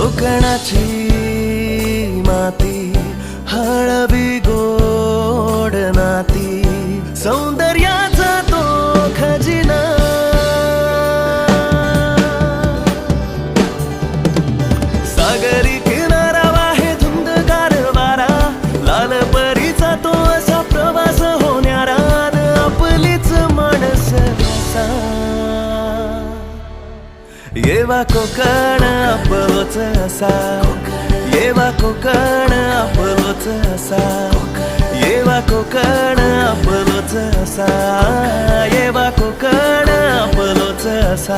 कोकणाची माती हळवी गोड नाती सौंदर्याचा तो खजिना सागरी किनारा वाहे धुंदगार वारा लाल परीचा तो असा प्रवास होणारा आपलीच माणस असा येवा कोकण आपलोच असा येवा कोकण आपलोच असा येवा कोकण आपलोच असा येवा कोकण आपलोच असा